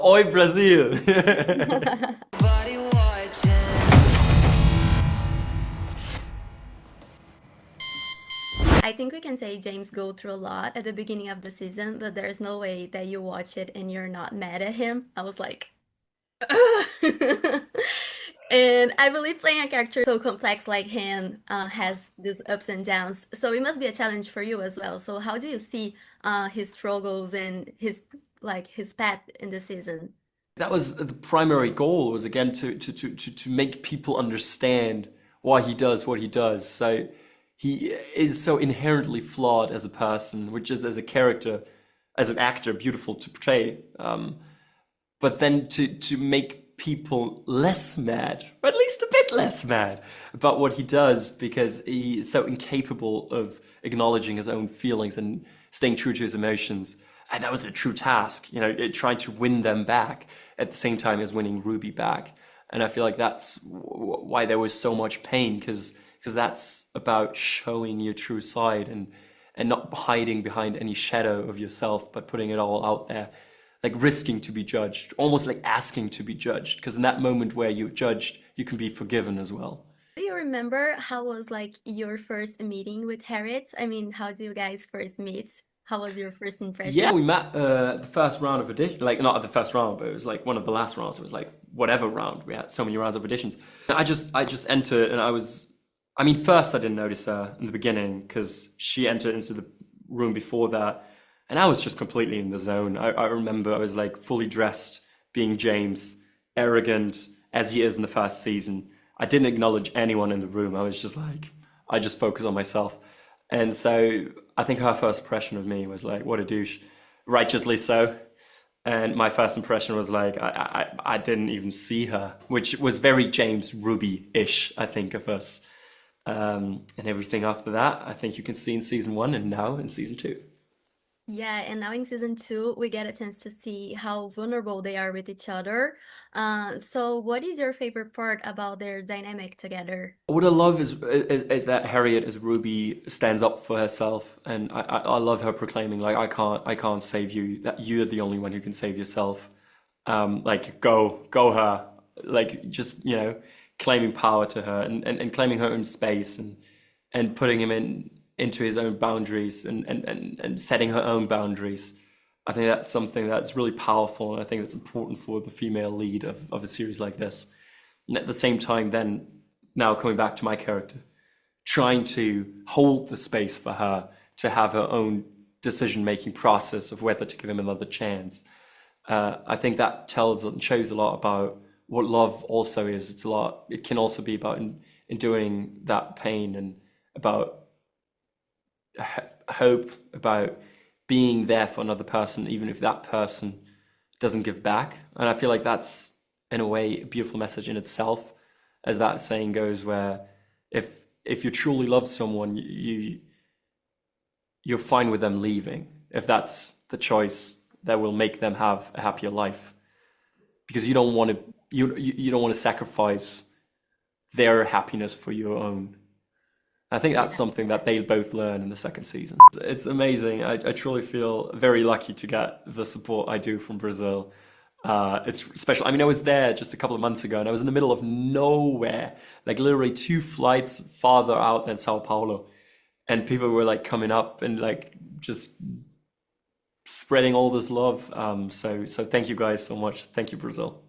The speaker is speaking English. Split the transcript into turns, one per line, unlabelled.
Oi, Brazil!
Body watching.
I think we can say James go through a lot at the beginning of the season, but there's no way that you watch it and you're not mad at him. I was like, and I believe playing a character so complex like him has these ups and downs. So it must be a challenge for you as well. So how do you see his struggles and his path in the season?
That was the primary goal, was again to make people understand why he does what he does. So he is so inherently flawed as a person, which is as a character, as an actor, beautiful to portray. But then to make people less mad, or at least a bit less mad about what he does, because he is so incapable of acknowledging his own feelings and staying true to his emotions. And that was a true task, trying to win them back at the same time as winning Ruby back. And I feel like that's why there was so much pain, because that's about showing your true side and not hiding behind any shadow of yourself, but putting it all out there, like risking to be judged, almost like asking to be judged. Because in that moment where you're judged, you can be forgiven as well.
Do you remember how was like your first meeting with Harriet? I mean, how do you guys first meet? How was your first
Yeah,
impression?
we met the first round of audition, like not at the first round, but it was like one of the last rounds. It was like whatever round. We had so many rounds of auditions. I just entered, and I mean, first I didn't notice her in the beginning because she entered into the room before that, and I was just completely in the zone. I remember I was like fully dressed, being James, arrogant as he is in the first season. I didn't acknowledge anyone in the room. I was just like, I just focus on myself. And so I think her first impression of me was like, what a douche, righteously so. And my first impression was like, I didn't even see her, which was very James Ruby-ish, I think, of us. And everything after that, I think you can see in season one and now in season two.
Yeah, and now in season two, we get a chance to see how vulnerable they are with each other. So what is your favorite part about their dynamic together?
What I love is that Harriet as Ruby stands up for herself, and I love her proclaiming like I can't save you. That you're the only one who can save yourself. Like go her, like just claiming power to her and claiming her own space and putting him into his own boundaries and setting her own boundaries. I think that's something that's really powerful, and I think that's important for the female lead of a series like this. And at the same time, then now coming back to my character, trying to hold the space for her to have her own decision-making process of whether to give him another chance. I think that tells and shows a lot about what love also is. It's a lot. It can also be about enduring that pain and about hope, about being there for another person, even if that person doesn't give back. And I feel like that's, in a way, a beautiful message in itself, as that saying goes, where if you truly love someone, you're fine with them leaving, if that's the choice that will make them have a happier life, because you don't want to sacrifice their happiness for your own. I think that's
Yeah.
something that they both learn in the second season. It's amazing. I truly feel very lucky to get the support I do from Brazil. It's special. I mean, I was there just a couple of months ago, and I was in the middle of nowhere, like literally two flights farther out than Sao Paulo, and people were like coming up and like just spreading all this love. So thank you guys so much. Thank you, Brazil.